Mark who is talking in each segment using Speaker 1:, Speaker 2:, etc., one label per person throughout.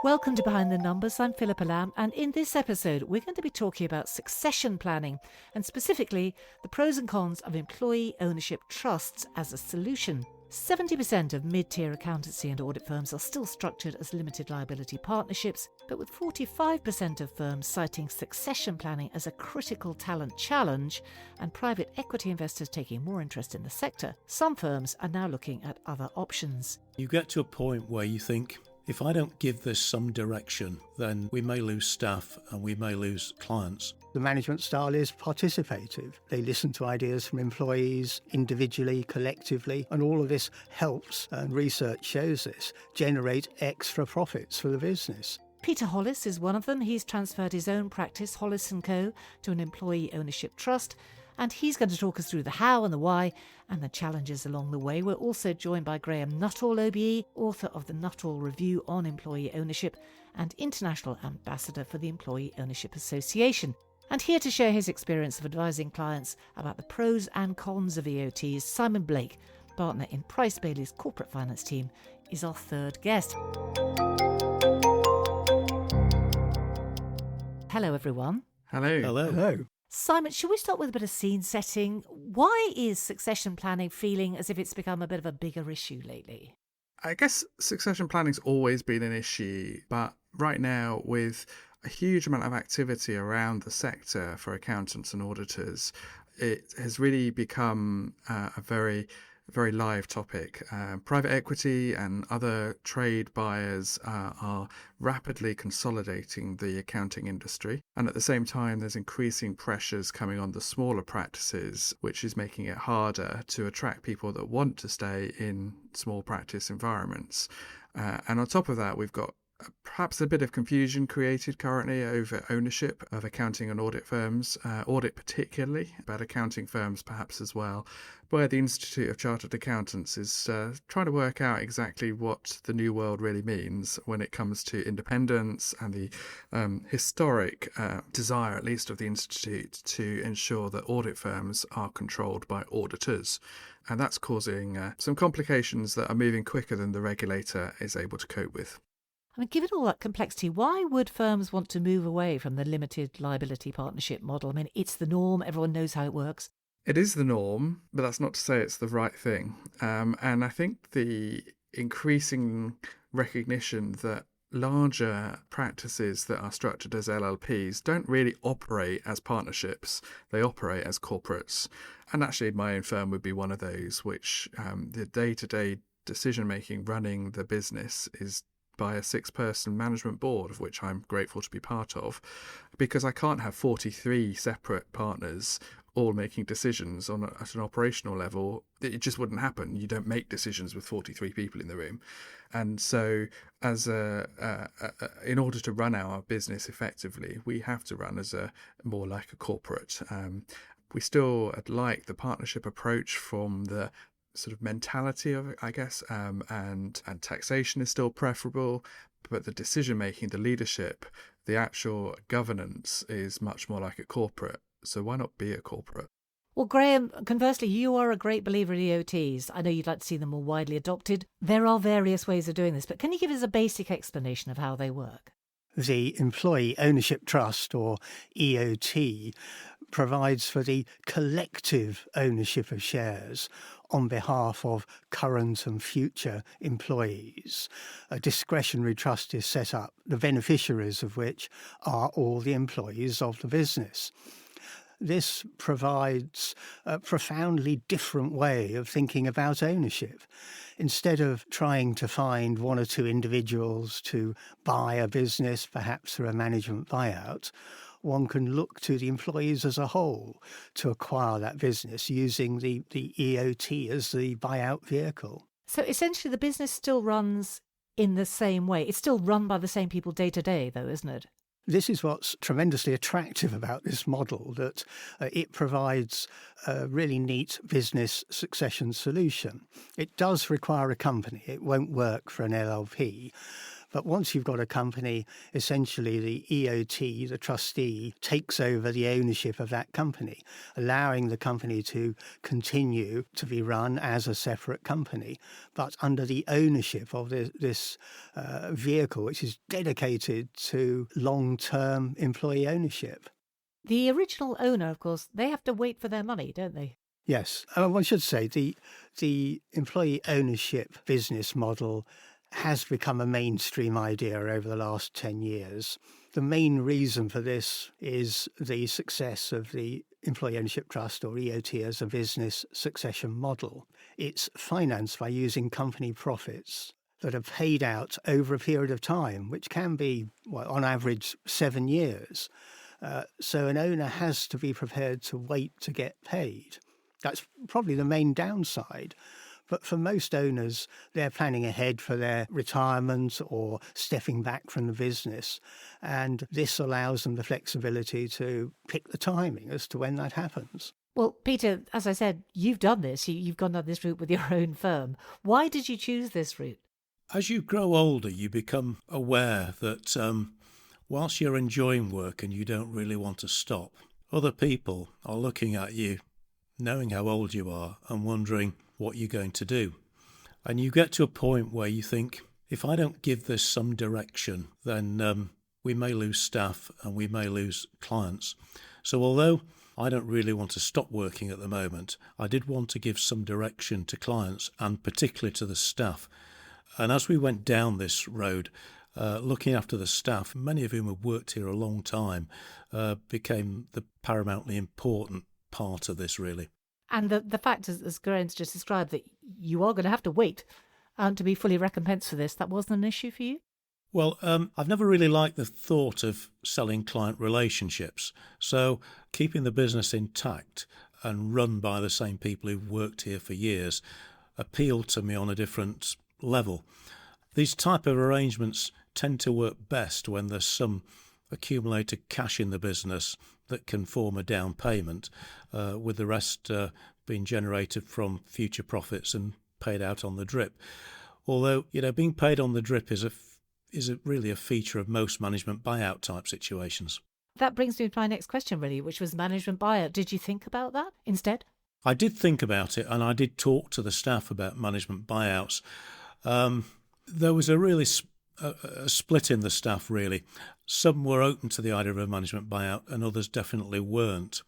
Speaker 1: Welcome to Behind the Numbers. I'm Philippa Lamb, and in this episode we're going to be talking about succession planning and specifically the pros and cons of employee ownership trusts as a solution. 70% of mid-tier accountancy and audit firms are still structured as limited liability partnerships, but with 45% of firms citing succession planning as a critical talent challenge and private equity investors taking more interest in the sector, some firms are now looking at other options.
Speaker 2: You get to a point where you think, if I don't give this some direction, then we may lose staff and we may lose clients.
Speaker 3: The management style is participative. They listen to ideas from employees individually, collectively, and all of this helps, and research shows this, generate extra profits for the business.
Speaker 1: Peter Hollis is one of them. He's transferred his own practice, Hollis & Co., to an employee ownership trust, and he's going to talk us through the how and the why and the challenges along the way. We're also joined by Graeme Nuttall OBE, author of the Nuttall Review on Employee Ownership and International Ambassador for the Employee Ownership Association. And here to share his experience of advising clients about the pros and cons of EOTs, Simon Blake, partner in Price Bailey's corporate finance team, is our third guest. Hello, everyone.
Speaker 4: Hello.
Speaker 3: Hello.
Speaker 1: Simon, should we start with a bit of scene setting? Why is succession planning feeling as if it's become a bit of a bigger issue lately?
Speaker 4: I guess succession planning's always been an issue, but right now with a huge amount of activity around the sector for accountants and auditors, it has really become a very live topic. Private equity and other trade buyers are rapidly consolidating the accounting industry. And at the same time, there's increasing pressures coming on the smaller practices, which is making it harder to attract people that want to stay in small practice environments. And on top of that, we've got perhaps a bit of confusion created currently over ownership of accounting and audit firms, audit particularly, but accounting firms perhaps as well, where the Institute of Chartered Accountants is trying to work out exactly what the new world really means when it comes to independence and the historic desire, at least of the Institute, to ensure that audit firms are controlled by auditors. And that's causing some complications that are moving quicker than the regulator is able to cope with.
Speaker 1: I mean, given all that complexity, why would firms want to move away from the limited liability partnership model? I mean, it's the norm. Everyone knows how it works.
Speaker 4: It is the norm, but that's not to say it's the right thing. And I think the increasing recognition that larger practices that are structured as LLPs don't really operate as partnerships. They operate as corporates. And actually, my own firm would be one of those, which the day-to-day decision-making running the business is by a 6-person management board, of which I'm grateful to be part of, because I can't have 43 separate partners all making decisions at an operational level. It just wouldn't happen. You don't make decisions with 43 people in the room. And so as in order to run our business effectively, we have to run as more like a corporate. We still like the partnership approach from the sort of mentality of it, I guess, and taxation is still preferable, but the decision making, the leadership, the actual governance is much more like a corporate. So why not be a corporate?
Speaker 1: Well, Graeme, conversely, you are a great believer in EOTs. I know you'd like to see them more widely adopted. There are various ways of doing this, but can you give us a basic explanation of how they work?
Speaker 3: The Employee Ownership Trust, or EOT, provides for the collective ownership of shares on behalf of current and future employees. A discretionary trust is set up, the beneficiaries of which are all the employees of the business. This provides a profoundly different way of thinking about ownership. Instead of trying to find one or two individuals to buy a business, perhaps through a management buyout, one can look to the employees as a whole to acquire that business using the EOT as the buyout vehicle.
Speaker 1: So essentially the business still runs in the same way. It's still run by the same people day to day, though, isn't it?
Speaker 3: This is what's tremendously attractive about this model, that it provides a really neat business succession solution. It does require a company. It won't work for an LLP, But once you've got a company, essentially the EOT, the trustee, takes over the ownership of that company, allowing the company to continue to be run as a separate company, but under the ownership of this vehicle, which is dedicated to long-term employee ownership.
Speaker 1: The original owner, of course, they have to wait for their money, don't they?
Speaker 3: Yes. One should say the employee ownership business model has become a mainstream idea over the last 10 years. The main reason for this is the success of the Employee Ownership Trust, or EOT, as a business succession model. It's financed by using company profits that are paid out over a period of time, which can be, on average, 7 years. So an owner has to be prepared to wait to get paid. That's probably the main downside. But for most owners, they're planning ahead for their retirement or stepping back from the business. And this allows them the flexibility to pick the timing as to when that happens.
Speaker 1: Well, Peter, as I said, you've done this. You've gone down this route with your own firm. Why did you choose this route?
Speaker 2: As you grow older, you become aware that whilst you're enjoying work and you don't really want to stop, other people are looking at you, knowing how old you are and wondering what you're going to do. And you get to a point where you think, if I don't give this some direction, then we may lose staff and we may lose clients. So although I don't really want to stop working at the moment, I did want to give some direction to clients and particularly to the staff. And as we went down this road, looking after the staff, many of whom have worked here a long time, became the paramountly important part of this, really.
Speaker 1: And the fact, as Graeme's just described, that you are going to have to wait to be fully recompensed for this, that wasn't an issue for you?
Speaker 2: Well, I've never really liked the thought of selling client relationships. So keeping the business intact and run by the same people who've worked here for years appealed to me on a different level. These type of arrangements tend to work best when there's some accumulated cash in the business that can form a down payment, with the rest being generated from future profits and paid out on the drip. Although, being paid on the drip is really a feature of most management buyout type situations.
Speaker 1: That brings me to my next question, really, which was management buyout. Did you think about that instead?
Speaker 2: I did think about it, and I did talk to the staff about management buyouts. There was a split in the staff, really. Some were open to the idea of a management buyout and others definitely weren't.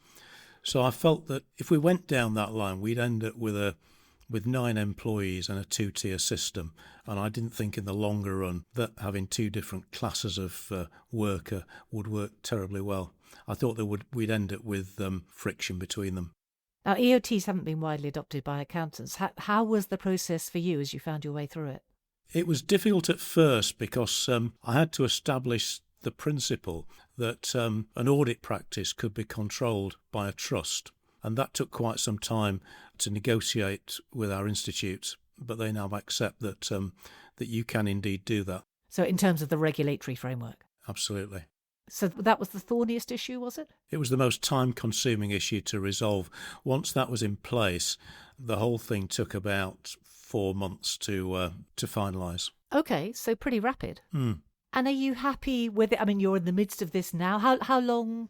Speaker 2: So I felt that if we went down that line, we'd end up with 9 employees and a 2-tier system. And I didn't think in the longer run that having 2 different classes of worker would work terribly well. I thought we'd end up with friction between them.
Speaker 1: Now, EOTs haven't been widely adopted by accountants. How was the process for you as you found your way through it?
Speaker 2: It was difficult at first because I had to establish the principle that an audit practice could be controlled by a trust. And that took quite some time to negotiate with our institute, but they now accept that you can indeed do that.
Speaker 1: So in terms of the regulatory framework?
Speaker 2: Absolutely.
Speaker 1: So that was the thorniest issue, was it?
Speaker 2: It was the most time-consuming issue to resolve. Once that was in place, the whole thing took about 4 months to finalise.
Speaker 1: Okay, so pretty rapid.
Speaker 2: Mm.
Speaker 1: And are you happy with it? I mean, you're in the midst of this now. How long,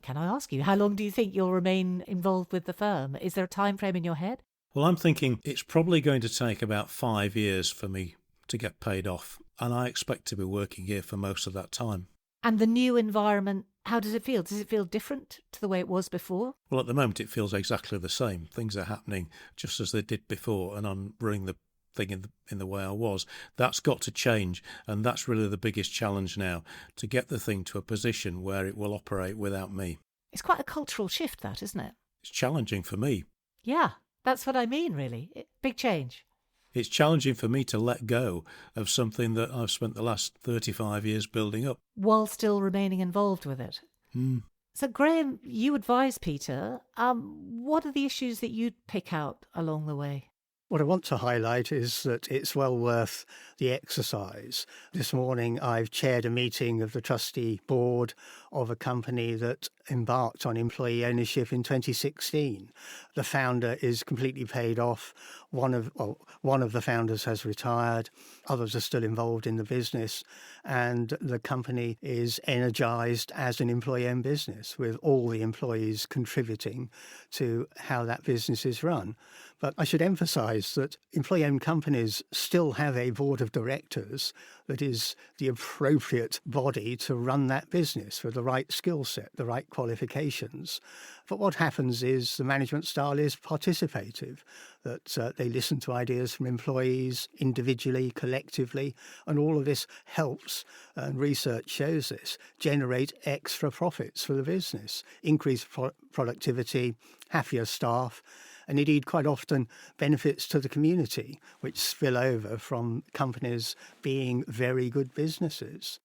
Speaker 1: can I ask you, how long do you think you'll remain involved with the firm? Is there a time frame in your head?
Speaker 2: Well, I'm thinking it's probably going to take about 5 years for me to get paid off. And I expect to be working here for most of that time.
Speaker 1: And the new environment, how does it feel? Does it feel different to the way it was before?
Speaker 2: Well, at the moment, it feels exactly the same. Things are happening just as they did before, and I'm running the thing in the way I was. That's got to change, and that's really the biggest challenge now, to get the thing to a position where it will operate without me.
Speaker 1: It's quite a cultural shift, that, isn't it?
Speaker 2: It's challenging for me.
Speaker 1: Yeah, that's what I mean, really. Big change.
Speaker 2: It's challenging for me to let go of something that I've spent the last 35 years building up.
Speaker 1: While still remaining involved with it.
Speaker 2: Mm.
Speaker 1: So, Graeme, you advise Peter. What are the issues that you'd pick out along the way?
Speaker 3: What I want to highlight is that it's well worth the exercise. This morning I've chaired a meeting of the trustee board of a company that embarked on employee ownership in 2016. The founder is completely paid off. One of the founders has retired. Others are still involved in the business. And the company is energised as an employee-owned business, with all the employees contributing to how that business is run. But I should emphasise that employee-owned companies still have a board of directors that is the appropriate body to run that business with the right skill set, the right qualifications. But what happens is the management style is participative, that they listen to ideas from employees individually, collectively, and all of this helps, and research shows this, generate extra profits for the business, increase productivity, happier staff, and indeed quite often benefits to the community, which spill over from companies being very good businesses.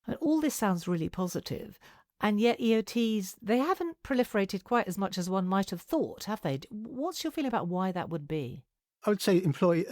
Speaker 1: And all this sounds really positive, and yet EOTs, they haven't proliferated quite as much as one might have thought, have they? What's your feeling about why that would be?
Speaker 3: I would say employee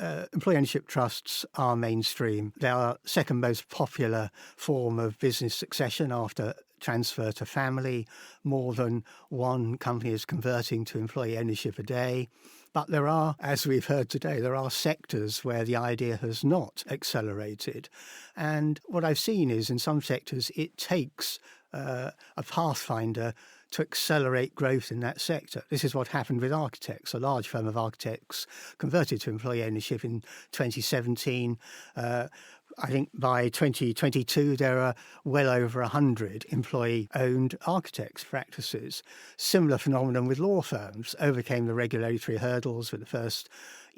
Speaker 3: ownership trusts are mainstream. They are second most popular form of business succession after transfer to family. More than one company is converting to employee ownership a day. But there are, as we've heard today, there are sectors where the idea has not accelerated. And what I've seen is in some sectors it takes a pathfinder to accelerate growth in that sector. This is what happened with architects. A large firm of architects converted to employee ownership in 2017. I think by 2022, there are well over 100 employee-owned architects practices. Similar phenomenon with law firms. Overcame the regulatory hurdles with the first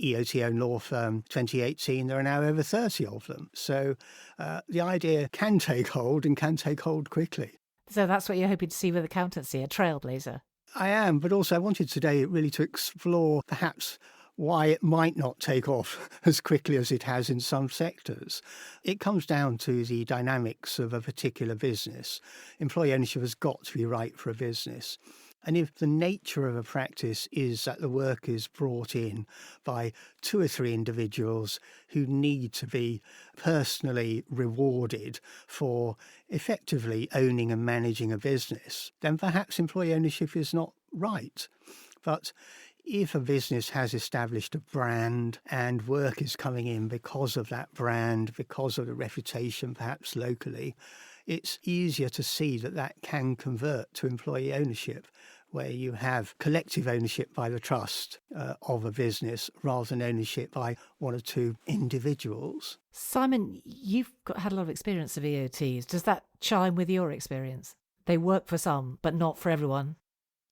Speaker 3: EOT-owned law firm 2018. There are now over 30 of them. So the idea can take hold and can take hold quickly.
Speaker 1: So that's what you're hoping to see with accountancy, a trailblazer?
Speaker 3: I am, but also I wanted today really to explore perhaps why it might not take off as quickly as it has in some sectors. It comes down to the dynamics of a particular business. Employee ownership has got to be right for a business. And if the nature of a practice is that the work is brought in by 2 or 3 individuals who need to be personally rewarded for effectively owning and managing a business, then perhaps employee ownership is not right. But if a business has established a brand and work is coming in because of that brand, because of the reputation perhaps locally, it's easier to see that that can convert to employee ownership, where you have collective ownership by the trust of a business rather than ownership by 1 or 2 individuals.
Speaker 1: Simon, you've had a lot of experience of EOTs. Does that chime with your experience? They work for some, but not for everyone.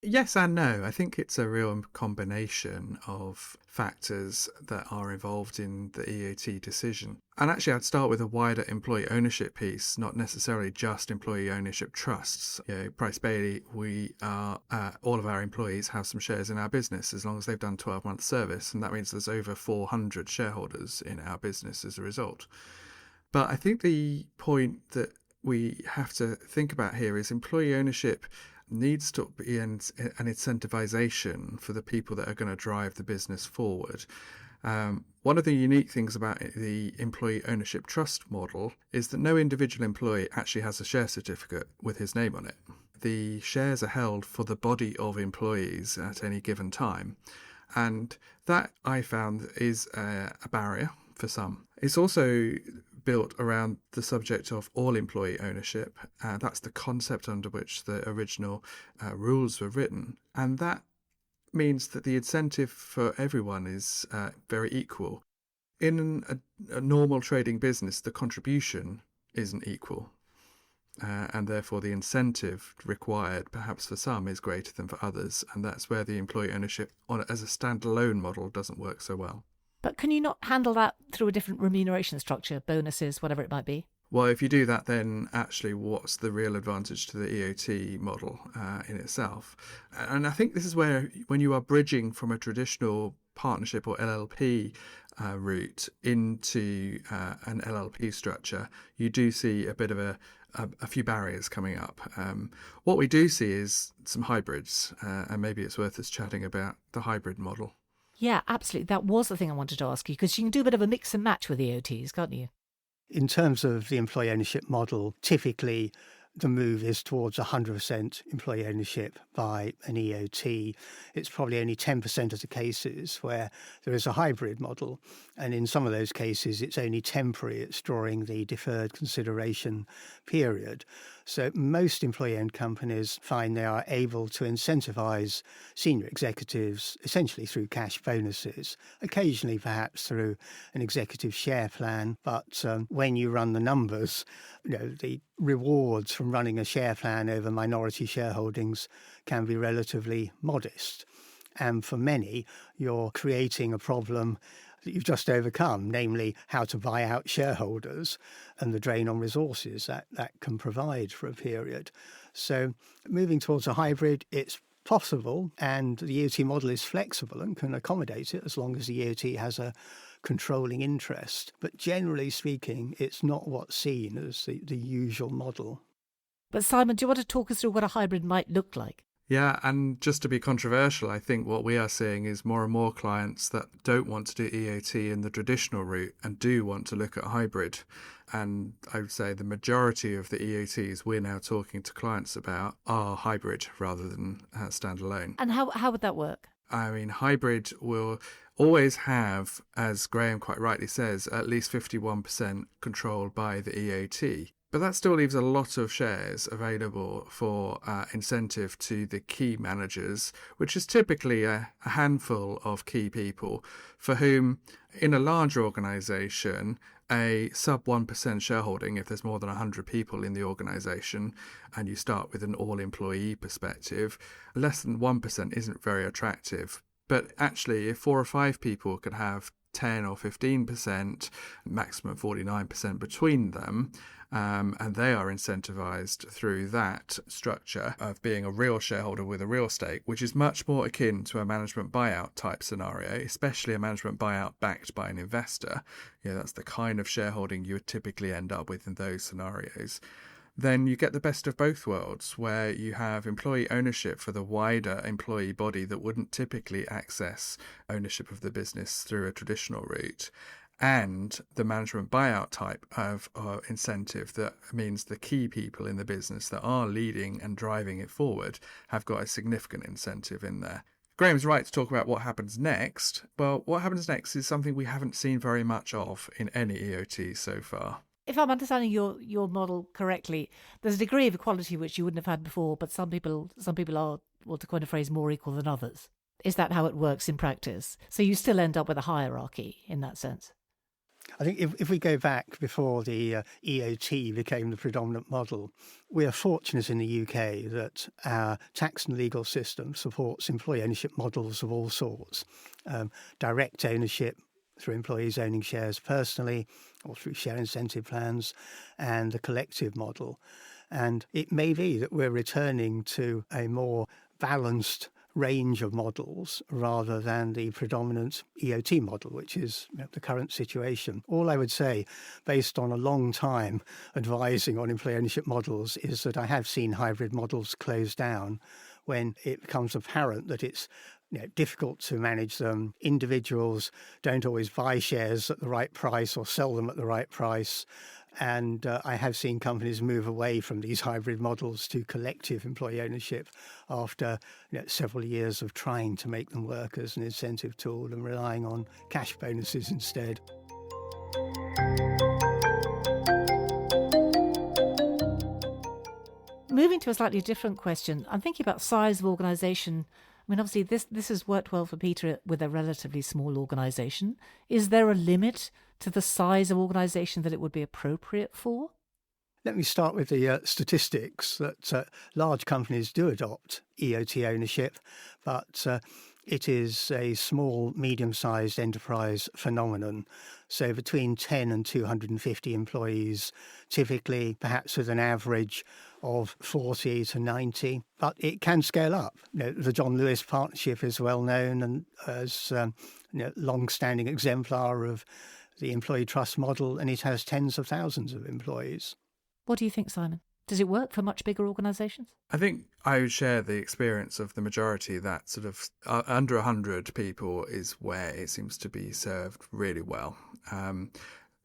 Speaker 4: Yes and no. I think it's a real combination of factors that are involved in the EOT decision. And actually, I'd start with a wider employee ownership piece, not necessarily just employee ownership trusts. Price Bailey, we are all of our employees have some shares in our business as long as they've done 12 months service, and that means there's over 400 shareholders in our business as a result. But I think the point that we have to think about here is employee ownership needs to be an incentivization for the people that are going to drive the business forward. One of the unique things about the employee ownership trust model is that no individual employee actually has a share certificate with his name on it. The shares are held for the body of employees at any given time. And that, I found, is a barrier for some. It's also built around the subject of all employee ownership. That's the concept under which the original rules were written. And that means that the incentive for everyone is very equal. In a normal trading business, the contribution isn't equal. And therefore the incentive required, perhaps for some, is greater than for others. And that's where the employee ownership as a standalone model doesn't work so well.
Speaker 1: But can you not handle that through a different remuneration structure, bonuses, whatever it might be?
Speaker 4: Well, if you do that, then actually what's the real advantage to the EOT model in itself? And I think this is where, when you are bridging from a traditional partnership or LLP route into an LLP structure, you do see a bit of a few barriers coming up. What we do see is some hybrids, and maybe it's worth us chatting about the hybrid model.
Speaker 1: Yeah, absolutely. That was the thing I wanted to ask you, because you can do a bit of a mix and match with EOTs, can't you?
Speaker 3: In terms of the employee ownership model, typically the move is towards 100% employee ownership by an EOT. It's probably only 10% of the cases where there is a hybrid model. And in some of those cases, it's only temporary. It's during the deferred consideration period. So most employee-owned companies find they are able to incentivise senior executives essentially through cash bonuses, occasionally perhaps through an executive share plan. But when you run the numbers, the rewards from running a share plan over minority shareholdings can be relatively modest. And for many, you're creating a problem that you've just overcome, namely how to buy out shareholders and the drain on resources that can provide for a period. So moving towards a hybrid, it's possible, and the EOT model is flexible and can accommodate it as long as the EOT has a controlling interest. But generally speaking, it's not what's seen as the usual model.
Speaker 1: But Simon, do you want to talk us through what a hybrid might look like?
Speaker 4: Yeah, and just to be controversial, I think what we are seeing is more and more clients that don't want to do EOT in the traditional route and do want to look at hybrid. And I would say the majority of the EOTs we're now talking to clients about are hybrid rather than standalone.
Speaker 1: And how would that work?
Speaker 4: I mean, hybrid will always have, as Graeme quite rightly says, at least 51% controlled by the EOT. But that still leaves a lot of shares available for incentive to the key managers, which is typically a handful of key people for whom, in a larger organisation, a sub 1% shareholding, if there's more than 100 people in the organisation and you start with an all-employee perspective, less than 1% isn't very attractive. But actually, if 4 or 5 people could have 10 or 15%, maximum 49% between them, and they are incentivized through that structure of being a real shareholder with a real stake, which is much more akin to a management buyout type scenario, especially a management buyout backed by an investor. That's the kind of shareholding you would typically end up with in those scenarios. Then you get the best of both worlds, where you have employee ownership for the wider employee body that wouldn't typically access ownership of the business through a traditional route, and the management buyout type of incentive that means the key people in the business that are leading and driving it forward have got a significant incentive in there. Graeme's right to talk about what happens next. Well, what happens next is something we haven't seen very much of in any EOT so far.
Speaker 1: If I'm understanding your model correctly, there's a degree of equality which you wouldn't have had before, but some people are, well, to coin a phrase, more equal than others. Is that how it works in practice? So you still end up with a hierarchy in that sense?
Speaker 3: I think if we go back before the EOT became the predominant model, we are fortunate in the UK that our tax and legal system supports employee ownership models of all sorts. Direct ownership through employees owning shares personally or through share incentive plans, and the collective model. And it may be that we're returning to a more balanced range of models rather than the predominant EOT model, which is the current situation. All I would say, based on a long time advising on employee ownership models, is that I have seen hybrid models close down when it becomes apparent that it's difficult to manage them. Individuals don't always buy shares at the right price or sell them at the right price. And I have seen companies move away from these hybrid models to collective employee ownership after several years of trying to make them work as an incentive tool and relying on cash bonuses instead.
Speaker 1: Moving to a slightly different question, I'm thinking about size of organisation. I mean, obviously, this has worked well for Peter with a relatively small organisation. Is there a limit to the size of organisation that it would be appropriate for?
Speaker 3: Let me start with the statistics that large companies do adopt EOT ownership, but it is a small, medium-sized enterprise phenomenon. So between 10 and 250 employees, typically perhaps with an average of 40 to 90, but it can scale up. The John Lewis Partnership is well known and as long-standing exemplar of the employee trust model, and it has tens of thousands of employees.
Speaker 1: What do you think, Simon? Does it work for much bigger organisations?
Speaker 4: I think I would share the experience of the majority that sort of under 100 people is where it seems to be served really well.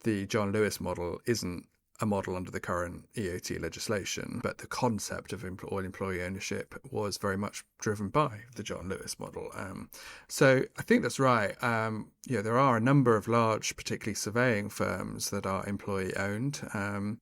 Speaker 4: The John Lewis model isn't a model under the current EOT legislation, but the concept of employee ownership was very much driven by the John Lewis model. So I think that's right. There are a number of large, particularly surveying firms that are employee owned,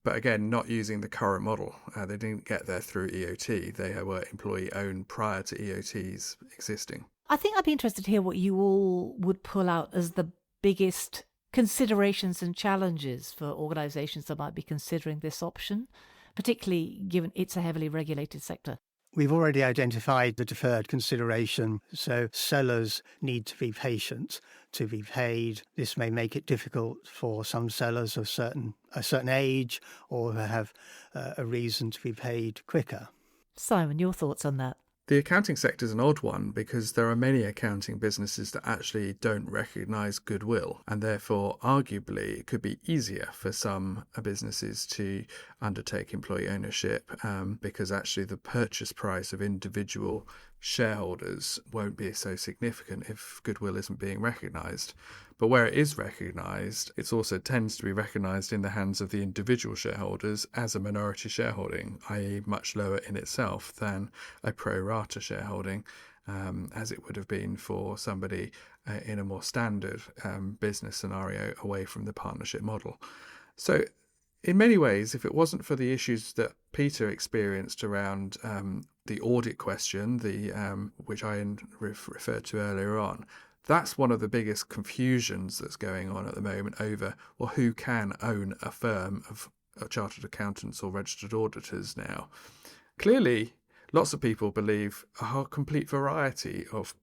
Speaker 4: but again, not using the current model. They didn't get there through EOT. They were employee owned prior to EOTs existing.
Speaker 1: I think I'd be interested to hear what you all would pull out as the biggest considerations and challenges for organisations that might be considering this option, particularly given it's a heavily regulated sector.
Speaker 3: We've already identified the deferred consideration, so sellers need to be patient to be paid. This may make it difficult for some sellers of a certain age or who have a reason to be paid quicker.
Speaker 1: Simon, your thoughts on that?
Speaker 4: The accounting sector is an odd one because there are many accounting businesses that actually don't recognise goodwill, and therefore arguably it could be easier for some businesses to undertake employee ownership because actually the purchase price of individual shareholders won't be so significant if goodwill isn't being recognised. But where it is recognised, it also tends to be recognised in the hands of the individual shareholders as a minority shareholding, i.e. much lower in itself than a pro rata shareholding, as it would have been for somebody in a more standard business scenario away from the partnership model. So in many ways, if it wasn't for the issues that Peter experienced around the audit question, which I referred to earlier on, that's one of the biggest confusions that's going on at the moment over, well, who can own a firm of chartered accountants or registered auditors now? Clearly, lots of people believe a complete variety of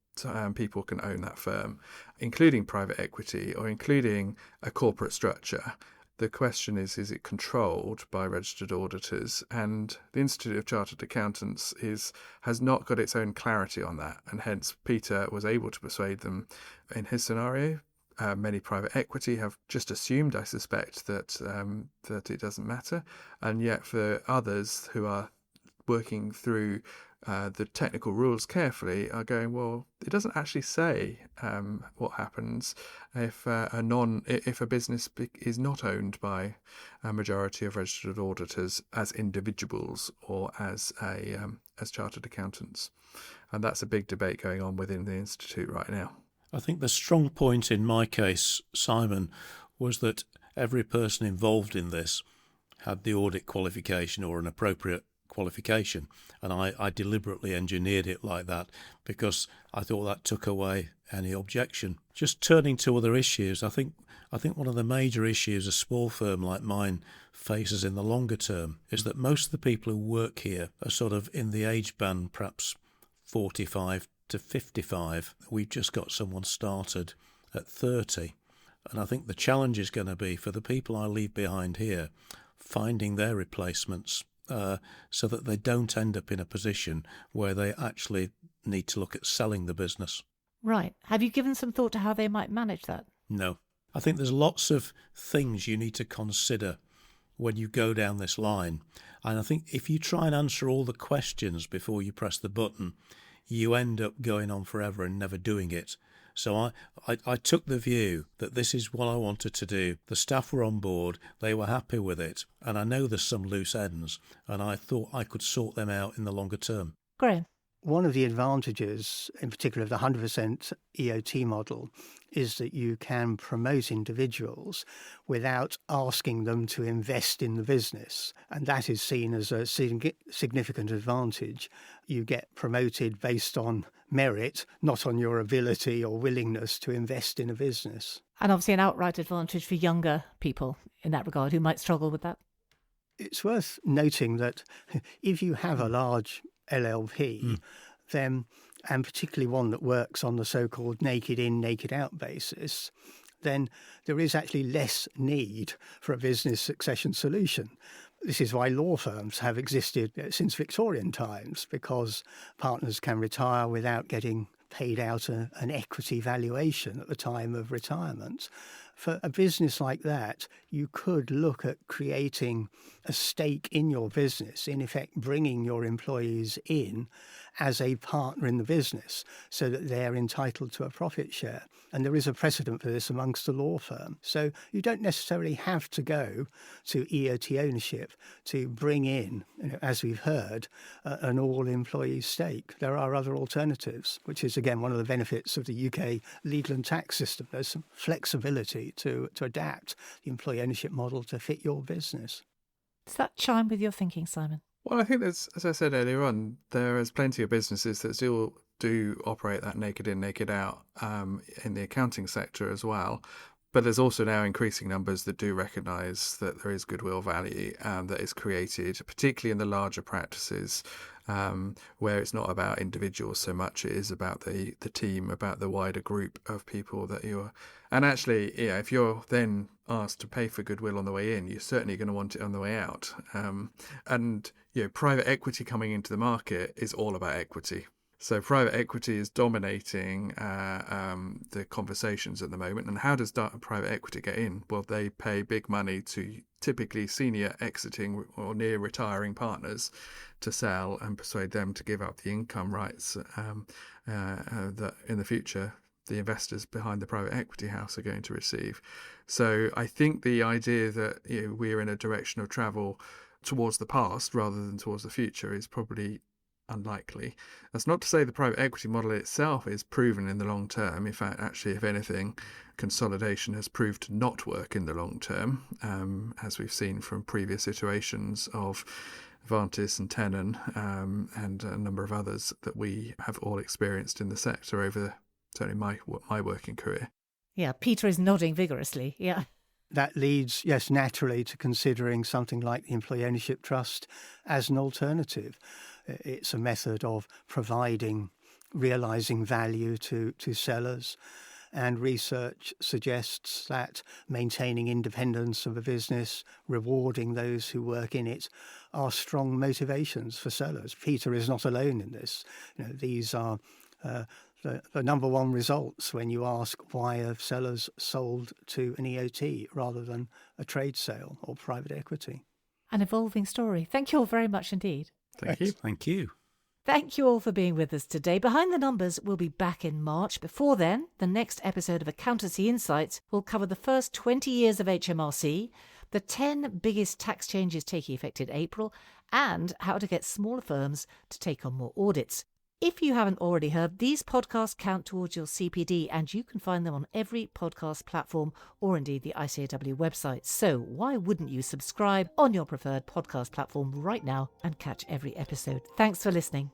Speaker 4: people can own that firm, including private equity or including a corporate structure. The question is it controlled by registered auditors? And the Institute of Chartered Accountants has not got its own clarity on that. And hence, Peter was able to persuade them in his scenario. Many private equity have just assumed, I suspect, that it doesn't matter. And yet for others who are working through the technical rules carefully are going, well, it doesn't actually say what happens if a business is not owned by a majority of registered auditors as individuals or as chartered accountants. And that's a big debate going on within the Institute right now.
Speaker 2: I think the strong point in my case, Simon, was that every person involved in this had the audit qualification or an appropriate qualification, and I deliberately engineered it like that because I thought that took away any objection. Just turning to other issues, I think one of the major issues a small firm like mine faces in the longer term is that most of the people who work here are sort of in the age band, perhaps 45 to 55. We've just got someone started at 30, and I think the challenge is going to be for the people I leave behind here finding their replacements so that they don't end up in a position where they actually need to look at selling the business.
Speaker 1: Right. Have you given some thought to how they might manage that?
Speaker 2: No. I think there's lots of things you need to consider when you go down this line. And I think if you try and answer all the questions before you press the button, you end up going on forever and never doing it. So I took the view that this is what I wanted to do. The staff were on board, they were happy with it, and I know there's some loose ends, and I thought I could sort them out in the longer term.
Speaker 1: Graeme?
Speaker 3: One of the advantages, in particular of the 100% EOT model, is that you can promote individuals without asking them to invest in the business. And that is seen as a significant advantage. You get promoted based on merit, not on your ability or willingness to invest in a business.
Speaker 1: And obviously an outright advantage for younger people in that regard who might struggle with that.
Speaker 3: It's worth noting that if you have a large LLP, then, and particularly one that works on the so-called naked in, naked out basis, then there is actually less need for a business succession solution. This is why law firms have existed since Victorian times, because partners can retire without getting paid out an equity valuation at the time of retirement. For a business like that, you could look at creating a stake in your business, in effect bringing your employees in as a partner in the business so that they're entitled to a profit share. And there is a precedent for this amongst the law firm. So you don't necessarily have to go to EOT ownership to bring in, as we've heard, an all-employee stake. There are other alternatives, which is, again, one of the benefits of the UK legal and tax system. There's some flexibility to adapt the employee ownership model to fit your business.
Speaker 1: Does that chime with your thinking, Simon?
Speaker 4: Well, I think there's, as I said earlier on, there is plenty of businesses that still do operate that naked in, naked out in the accounting sector as well. But there's also now increasing numbers that do recognise that there is goodwill value that is created, particularly in the larger practices, where it's not about individuals so much, it is about the team, about the wider group of people that you're... And actually, yeah, if you're then asked to pay for goodwill on the way in, you're certainly going to want it on the way out. And private equity coming into the market is all about equity. So private equity is dominating the conversations at the moment. And how does private equity get in? Well, they pay big money to typically senior exiting or near retiring partners to sell and persuade them to give up the income rights that in the future the investors behind the private equity house are going to receive. So I think the idea that we're in a direction of travel towards the past rather than towards the future is probably unlikely. That's not to say the private equity model itself is proven in the long term. In fact, actually, if anything, consolidation has proved to not work in the long term, as we've seen from previous iterations of Vantis and Tenon and a number of others that we have all experienced in the sector over certainly my working career.
Speaker 1: Yeah, Peter is nodding vigorously. Yeah.
Speaker 3: That leads, yes, naturally to considering something like the Employee Ownership Trust as an alternative. It's a method of realising value to sellers, and research suggests that maintaining independence of a business, rewarding those who work in it, are strong motivations for sellers. Peter is not alone in this. These are the number one results when you ask why have sellers sold to an EOT rather than a trade sale or private equity.
Speaker 1: An evolving story. Thank you all very much indeed.
Speaker 4: Thank you.
Speaker 2: Thank you.
Speaker 1: Thank you all for being with us today. Behind the Numbers will be back in March. Before then, the next episode of Accountancy Insights will cover the first 20 years of HMRC, the 10 biggest tax changes taking effect in April, and how to get smaller firms to take on more audits. If you haven't already heard, these podcasts count towards your CPD, and you can find them on every podcast platform or indeed the ICAEW website. So why wouldn't you subscribe on your preferred podcast platform right now and catch every episode? Thanks for listening.